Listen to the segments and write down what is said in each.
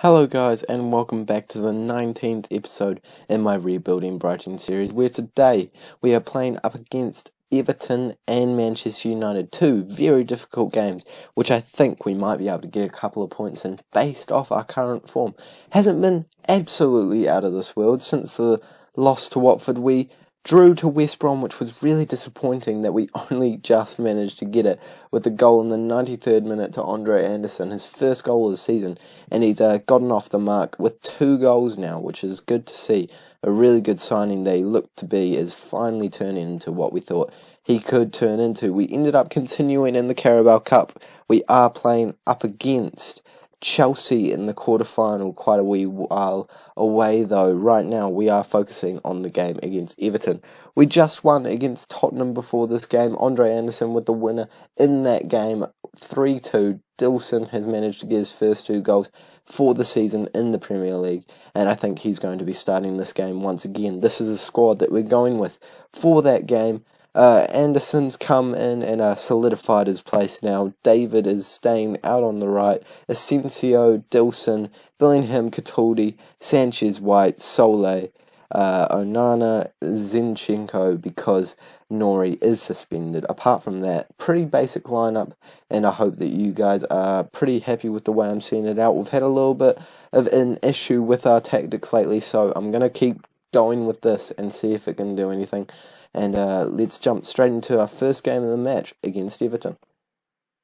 Hello guys, and welcome back to the 19th episode in my Rebuilding Brighton series, where today we are playing up against Everton and Manchester United, two very difficult games, which I think we might be able to get a couple of points in based off our current form. Hasn't been absolutely out of this world since the loss to Watford. We drew to West Brom, which was really disappointing that we only just managed to get it with a goal in the 93rd minute to Andre Anderson, his first goal of the season, and he's gotten off the mark with 2 goals now, which is good to see. A really good signing they look to be is finally turning into what we thought he could turn into. We ended up continuing in the Carabao Cup. We are playing up against Chelsea in the quarterfinal, quite a wee while away though. Right now we are focusing on the game against Everton. We just won against Tottenham before this game. Andre Anderson with the winner in that game, 3-2. Dilson has managed to get his first 2 goals for the season in the Premier League, and I think he's going to be starting this game once again. This is the squad that we're going with for that game. Anderson's come in and solidified his place now. David is staying out on the right. Asensio, Dilson, Bellingham, Cataldi, Sanchez, White, Sole, Onana, Zinchenko, because Nori is suspended. Apart from that, pretty basic lineup, and I hope that you guys are pretty happy with the way I'm seeing it out. We've had a little bit of an issue with our tactics lately, so I'm going to keep going with this and see if it can do anything. And let's jump straight into our first game of the match against Everton.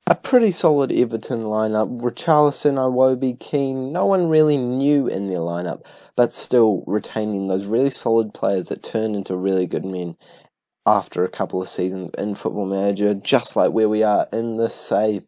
A pretty solid Everton lineup. Richarlison, Iwobi, Keane, no one really new in their lineup, but still retaining those really solid players that turn into really good men after a couple of seasons in Football Manager, just like where we are in this save.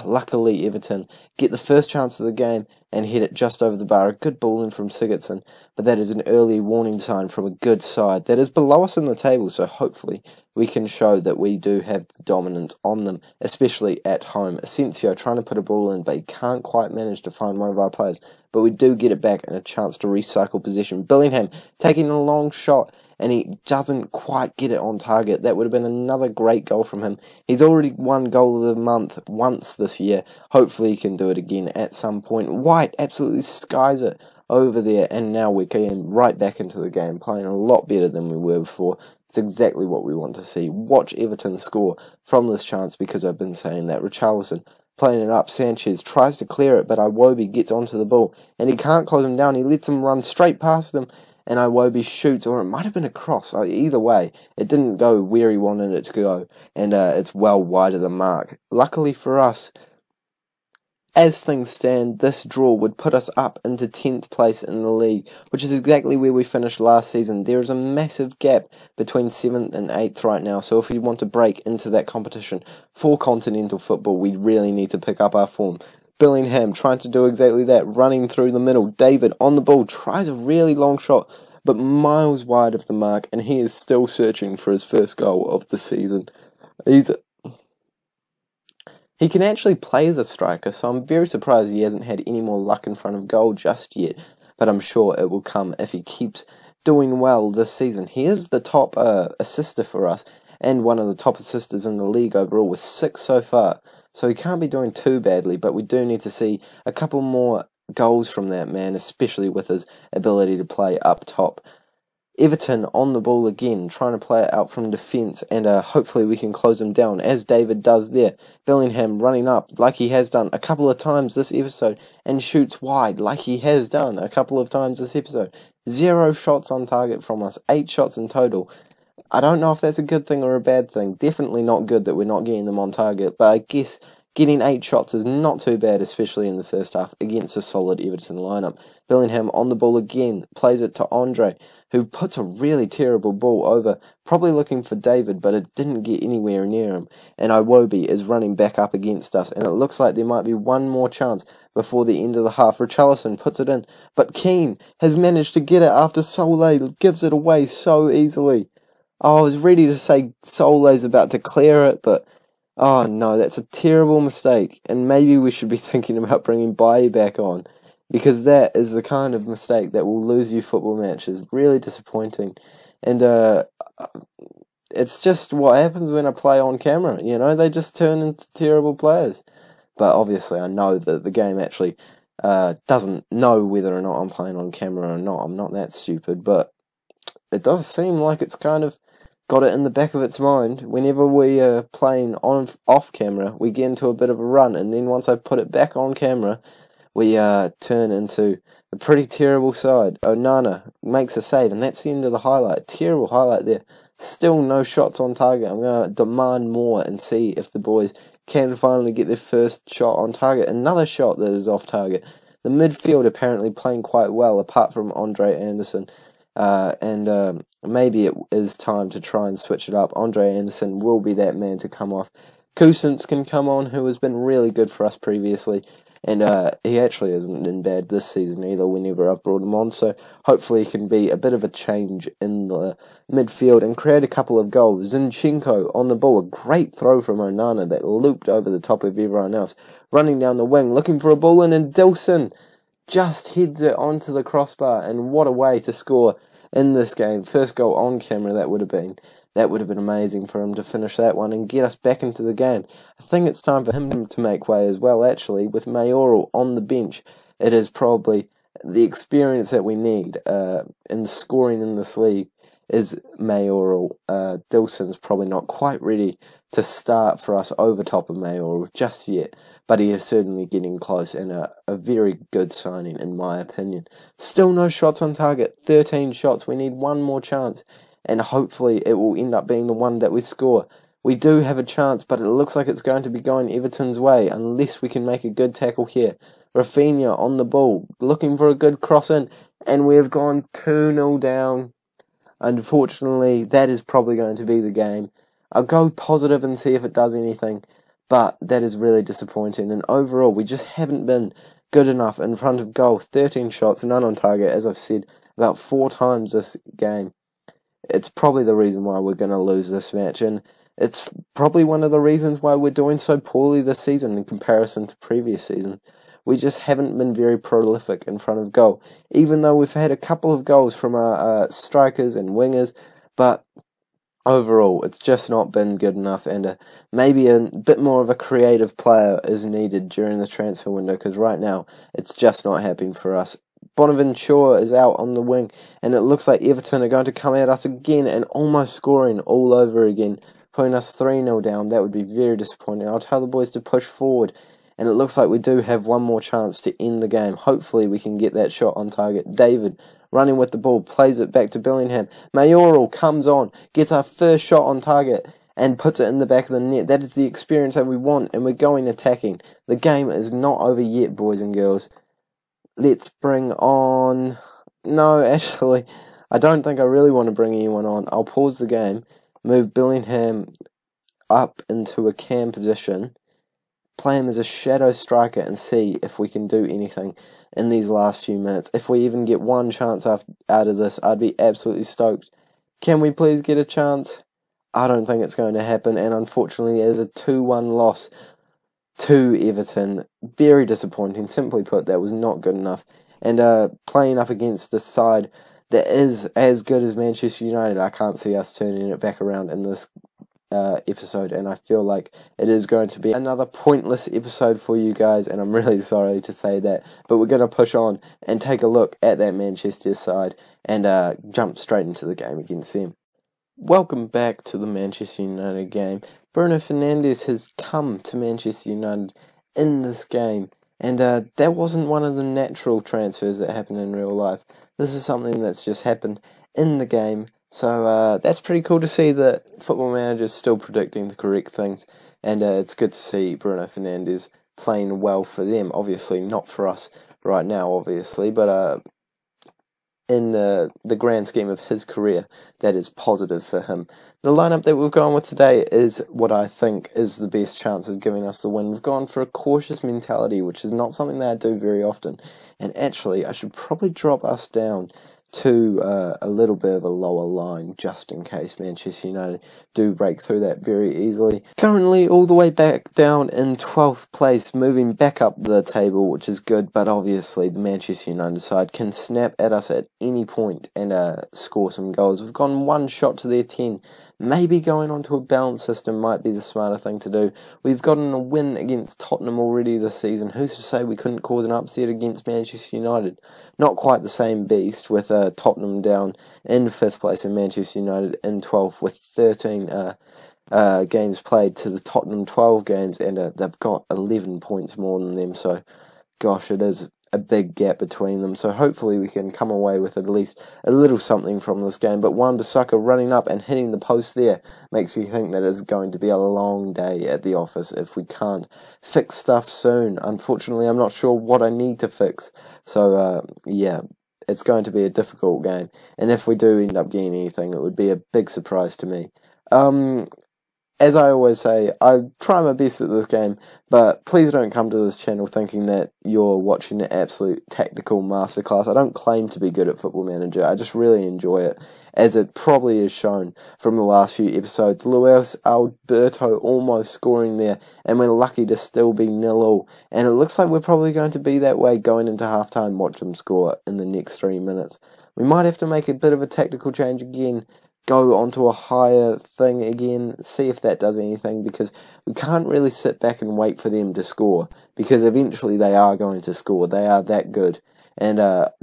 Luckily Everton get the first chance of the game and hit it just over the bar. A good ball in from Sigurdsson, but that is an early warning sign from a good side that is below us in the table, so hopefully we can show that we do have the dominance on them, especially at home. Asensio trying to put a ball in, but he can't quite manage to find one of our players, but we do get it back and a chance to recycle possession. Bellingham taking a long shot, and he doesn't quite get it on target. That would have been another great goal from him. He's already won goal of the month once this year. Hopefully he can do it again at some point. White absolutely skies it over there, and now we're getting right back into the game, playing a lot better than we were before. It's exactly what we want to see. Watch Everton score from this chance, because I've been saying that. Richarlison playing it up. Sanchez tries to clear it, but Iwobi gets onto the ball, and he can't close him down. He lets him run straight past him, and Iwobi shoots, or it might have been a cross. Either way, it didn't go where he wanted it to go, and it's well wide of the mark. Luckily for us, as things stand, this draw would put us up into 10th place in the league, which is exactly where we finished last season. There is a massive gap between 7th and 8th right now, so if we want to break into that competition for continental football, we really need to pick up our form. Bellingham trying to do exactly that, running through the middle. David on the ball, tries a really long shot, but miles wide of the mark, and he is still searching for his first goal of the season. He can actually play as a striker, so I'm very surprised he hasn't had any more luck in front of goal just yet, but I'm sure it will come if he keeps doing well this season. He is the top assister for us, and one of the top assisters in the league overall, with 6 so far. So he can't be doing too badly, but we do need to see a couple more goals from that man, especially with his ability to play up top. Everton on the ball again, trying to play it out from defence, and hopefully we can close him down, as David does there. Bellingham running up, like he has done a couple of times this episode, and shoots wide, like he has done a couple of times this episode. 0 shots on target from us, 8 shots in total. I don't know if that's a good thing or a bad thing. Definitely not good that we're not getting them on target, but I guess getting 8 shots is not too bad, especially in the first half against a solid Everton lineup. Bellingham on the ball again, plays it to Andre, who puts a really terrible ball over, probably looking for David, but it didn't get anywhere near him. And Iwobi is running back up against us, and it looks like there might be one more chance before the end of the half. Richarlison puts it in, but Keane has managed to get it after Sole gives it away so easily. I was ready to say Sole's about to clear it, but oh no, that's a terrible mistake, and maybe we should be thinking about bringing Bailly back on, because that is the kind of mistake that will lose you football matches. Really disappointing, and it's just what happens when I play on camera, you know, they just turn into terrible players. But obviously I know that the game actually doesn't know whether or not I'm playing on camera or not. I'm not that stupid, but it does seem like it's kind of got it in the back of its mind. Whenever we are playing off camera, we get into a bit of a run, and then once I put it back on camera, we turn into a pretty terrible side. Onana makes a save, and that's the end of the highlight. Terrible highlight there. Still no shots on target. I'm going to demand more and see if the boys can finally get their first shot on target. Another shot that is off target. The midfield apparently playing quite well, apart from Andre Anderson. And maybe it is time to try and switch it up. Andre Anderson will be that man to come off. Cousins can come on, who has been really good for us previously. And he actually hasn't been bad this season either whenever I've brought him on. So hopefully he can be a bit of a change in the midfield and create a couple of goals. Zinchenko on the ball. A great throw from Onana that looped over the top of everyone else. Running down the wing, looking for a ball in, and Dilson just heads it onto the crossbar. And what a way to score in this game. First goal on camera that would have been. That would have been amazing for him to finish that one and get us back into the game. I think it's time for him to make way as well, actually. With Mayoral on the bench, it is probably the experience that we need in scoring in this league is Mayoral. Dilson's probably not quite ready to start for us over top of Mayoral just yet, but he is certainly getting close, and a very good signing in my opinion. Still no shots on target, 13 shots. We need one more chance, and hopefully it will end up being the one that we score. We do have a chance, but it looks like it's going to be going Everton's way, unless we can make a good tackle here. Rafinha on the ball, looking for a good cross in, and we have gone 2-0 down. Unfortunately, that is probably going to be the game. I'll go positive and see if it does anything, but that is really disappointing, and overall, we just haven't been good enough in front of goal. 13 shots, none on target, as I've said about 4 times this game. It's probably the reason why we're going to lose this match, and it's probably one of the reasons why we're doing so poorly this season in comparison to previous season. We just haven't been very prolific in front of goal, even though we've had a couple of goals from our strikers and wingers, but overall it's just not been good enough, and maybe a bit more of a creative player is needed during the transfer window, because right now it's just not happening for us. Bonaventure is out on the wing, and it looks like Everton are going to come at us again and almost scoring all over again, putting us 3-0 down. That would be very disappointing. I'll tell the boys to push forward, and it looks like we do have one more chance to end the game. Hopefully we can get that shot on target. David running with the ball, plays it back to Bellingham. Mayoral comes on, gets our first shot on target, and puts it in the back of the net. That is the experience that we want, and we're going attacking. The game is not over yet, boys and girls. Let's bring on... No, actually, I don't think I really want to bring anyone on. I'll pause the game, move Bellingham up into a cam position, play him as a shadow striker, and see if we can do anything in these last few minutes. If we even get one chance out of this, I'd be absolutely stoked. Can we please get a chance? I don't think it's going to happen, and unfortunately there's a 2-1 loss to Everton. Very disappointing. Simply put, that was not good enough. And playing up against the side that is as good as Manchester United, I can't see us turning it back around in this episode, and I feel like it is going to be another pointless episode for you guys, and I'm really sorry to say that, but we're going to push on and take a look at that Manchester side and jump straight into the game against them. Welcome back to the Manchester United game. Bruno Fernandes has come to Manchester United in this game, and that wasn't one of the natural transfers that happened in real life. This is something that's just happened in the game, so that's pretty cool to see that Football Manager is still predicting the correct things, and it's good to see Bruno Fernandes playing well for them. Obviously not for us right now, obviously, but in the grand scheme of his career, that is positive for him. The lineup that we've gone with today is what I think is the best chance of giving us the win. We've gone for a cautious mentality, which is not something that I do very often. And actually, I should probably drop us down to a little bit of a lower line, just in case Manchester United do break through that very easily. Currently all the way back down in 12th place, moving back up the table, which is good, but obviously the Manchester United side can snap at us at any point and score some goals. We've gone one shot to their 10, maybe going onto a balanced system might be the smarter thing to do. We've gotten a win against Tottenham already this season. Who's to say we couldn't cause an upset against Manchester United? Not quite the same beast, with Tottenham down in 5th place and Manchester United in 12th with 13 games played to the Tottenham 12 games, and they've got 11 points more than them, so gosh, it is a big gap between them. So hopefully we can come away with at least a little something from this game. But Wan-Bissaka running up and hitting the post there makes me think that it's going to be a long day at the office if we can't fix stuff soon. Unfortunately, I'm not sure what I need to fix, so yeah, it's going to be a difficult game, and if we do end up getting anything, it would be a big surprise to me. As I always say, I try my best at this game, but please don't come to this channel thinking that you're watching an absolute tactical masterclass. I don't claim to be good at Football Manager, I just really enjoy it, as it probably is shown from the last few episodes. Luis Alberto almost scoring there, and we're lucky to still be 0-0, and it looks like we're probably going to be that way going into half-time. Watch him score in the next 3 minutes. We might have to make a bit of a tactical change again, go onto a higher thing again, see if that does anything, because we can't really sit back and wait for them to score, because eventually they are going to score. They are that good, and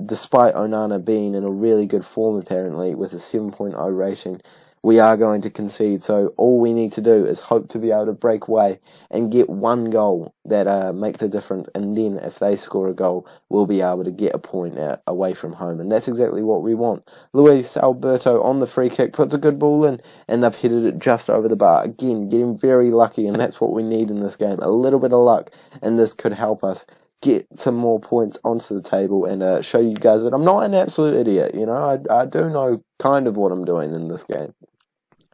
despite Onana being in a really good form apparently with a 7.0 rating, we are going to concede. So all we need to do is hope to be able to break away and get one goal that makes a difference, and then if they score a goal, we'll be able to get a point away from home, and that's exactly what we want. Luis Alberto on the free kick puts a good ball in, and they've headed it just over the bar. Again, getting very lucky, and that's what we need in this game. A little bit of luck, and this could help us get some more points onto the table and show you guys that I'm not an absolute idiot. You know, I do know kind of what I'm doing in this game.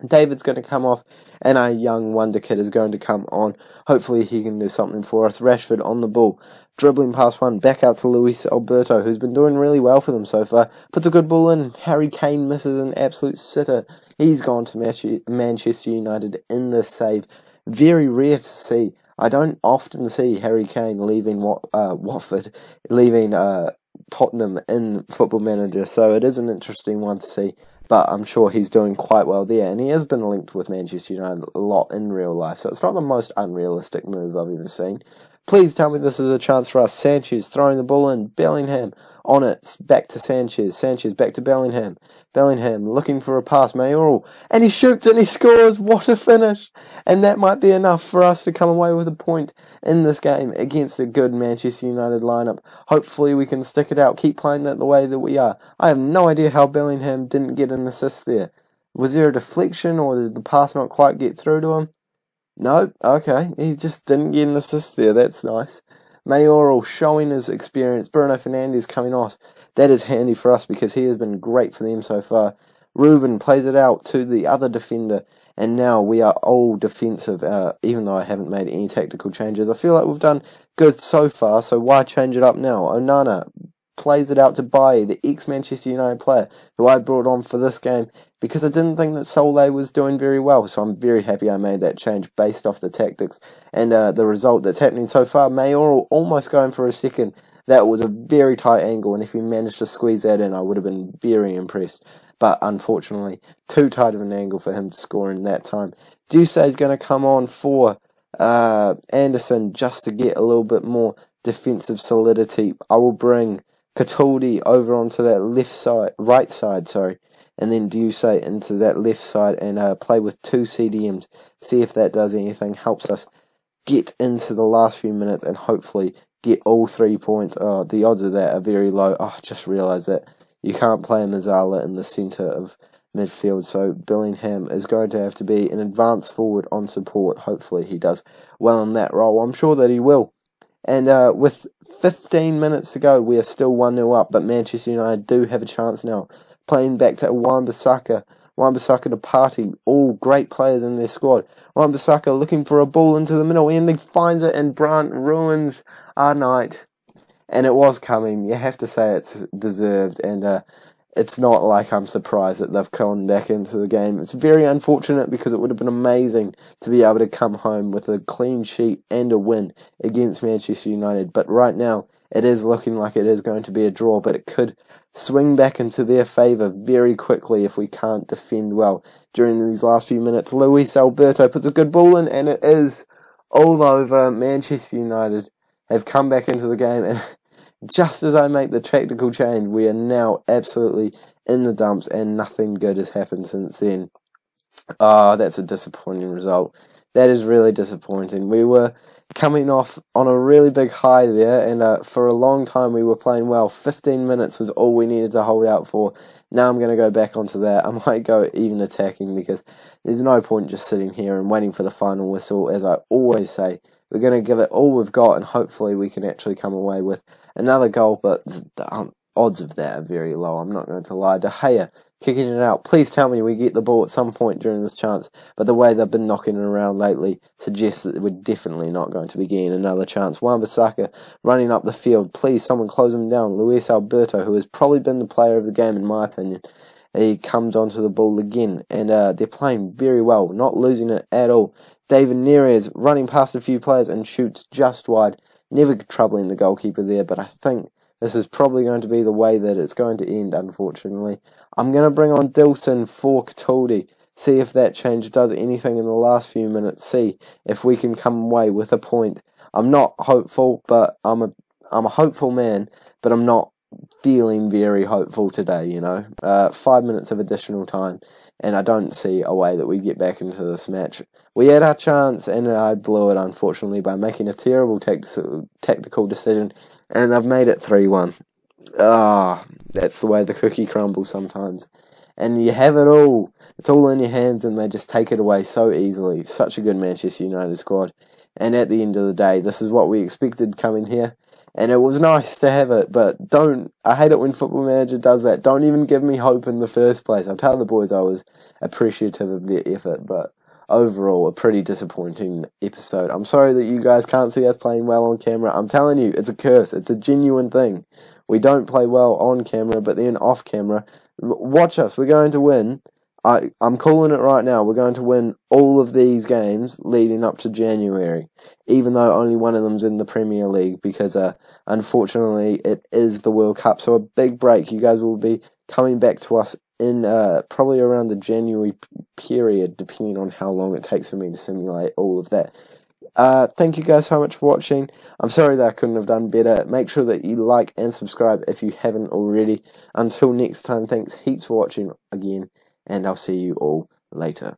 David's going to come off, and our young wonder kid is going to come on. Hopefully he can do something for us. Rashford on the ball, dribbling past one, back out to Luis Alberto, who's been doing really well for them so far. Puts a good ball in. Harry Kane misses an absolute sitter. He's gone to Manchester United in this save. Very rare to see. I don't often see Harry Kane leaving Watford, leaving Tottenham in Football Manager, so it is an interesting one to see. But I'm sure he's doing quite well there, and he has been linked with Manchester United a lot in real life, so it's not the most unrealistic move I've ever seen. Please tell me this is a chance for us. Sanchez throwing the ball in, Bellingham on it, back to Sanchez, Sanchez back to Bellingham, Bellingham looking for a pass, Mayoral, and he shoots and he scores. What a finish! And that might be enough for us to come away with a point in this game against a good Manchester United lineup. Hopefully we can stick it out, keep playing that the way that we are. I have no idea how Bellingham didn't get an assist there. Was there a deflection, or did the pass not quite get through to him? No, okay, he just didn't get an assist there. That's nice. Mayoral showing his experience. Bruno Fernandes coming off. That is handy for us because he has been great for them so far. Ruben plays it out to the other defender, and now we are all defensive, even though I haven't made any tactical changes. I feel like we've done good so far, so why change it up now? Onana plays it out to Bailly, the ex-Manchester United player, who I brought on for this game, because I didn't think that Solé was doing very well, so I'm very happy I made that change based off the tactics and the result that's happening so far. Mayoral almost going for a second. That was a very tight angle, and if he managed to squeeze that in, I would have been very impressed. But unfortunately, too tight of an angle for him to score in that time. Duse is going to come on for Anderson just to get a little bit more defensive solidity. I will bring Cataldi over onto that right side, and then Duse into that left side and play with two CDMs. See if that does anything, helps us get into the last few minutes and hopefully get all 3 points. Oh, the odds of that are very low. Oh, I just realised that you can't play Mazzala in the centre of midfield, so Bellingham is going to have to be an advanced forward on support. Hopefully he does well in that role. I'm sure that he will. And with 15 minutes to go, we are still 1-0 up, but Manchester United do have a chance now. Playing back to Wan-Bissaka. Wan-Bissaka to Partey. All great players in their squad. Wan-Bissaka looking for a ball into the middle, and he finds it, and Brandt ruins our night. And it was coming. You have to say it's deserved, and it's not like I'm surprised that they've come back into the game. It's very unfortunate because it would have been amazing to be able to come home with a clean sheet and a win against Manchester United. But right now, it is looking like it is going to be a draw, but it could swing back into their favour very quickly if we can't defend well during these last few minutes. Luis Alberto puts a good ball in, and it is all over. Manchester United have come back into the game, and just as I make the tactical change, we are now absolutely in the dumps, and nothing good has happened since then. That's a disappointing result. That is really disappointing. We were coming off on a really big high there, and for a long time we were playing well. 15 minutes was all we needed to hold out for. Now I'm going to go back onto that. I might go even attacking, because there's no point just sitting here and waiting for the final whistle. As I always say, we're going to give it all we've got, and hopefully we can actually come away with another goal, but the odds of that are very low, I'm not going to lie. De Gea kicking it out. Please tell me we get the ball at some point during this chance, but the way they've been knocking it around lately suggests that we're definitely not going to be getting another chance. Wan-Bissaka running up the field. Please, someone close him down. Luis Alberto, who has probably been the player of the game in my opinion, he comes onto the ball again, and they're playing very well, not losing it at all. David Neres running past a few players and shoots just wide, never troubling the goalkeeper there, but I think this is probably going to be the way that it's going to end, unfortunately. I'm going to bring on Dilson for Cataldi, see if that change does anything in the last few minutes, see if we can come away with a point. I'm not hopeful, but I'm a hopeful man, but I'm not feeling very hopeful today, you know. 5 minutes of additional time, and I don't see a way that we get back into this match. We had our chance, and I blew it, unfortunately, by making a terrible tactical decision, and I've made it 3-1. That's the way the cookie crumbles sometimes. And you have it all. It's all in your hands, and they just take it away so easily. Such a good Manchester United squad. And at the end of the day, this is what we expected coming here. And it was nice to have it, but I hate it when Football Manager does that. Don't even give me hope in the first place. I'll tell the boys I was appreciative of their effort, but overall, a pretty disappointing episode. I'm sorry that you guys can't see us playing well on camera. I'm telling you, it's a curse. It's a genuine thing. We don't play well on camera, but then off camera, watch us. We're going to win. I'm calling it right now. We're going to win all of these games leading up to January, even though only one of them's in the Premier League, because unfortunately it is the World Cup. So a big break. You guys will be coming back to us in probably around the January period, depending on how long it takes for me to simulate all of that. Thank you guys so much for watching. I'm sorry that I couldn't have done better. Make sure that you like and subscribe if you haven't already. Until next time, thanks heaps for watching again, and I'll see you all later.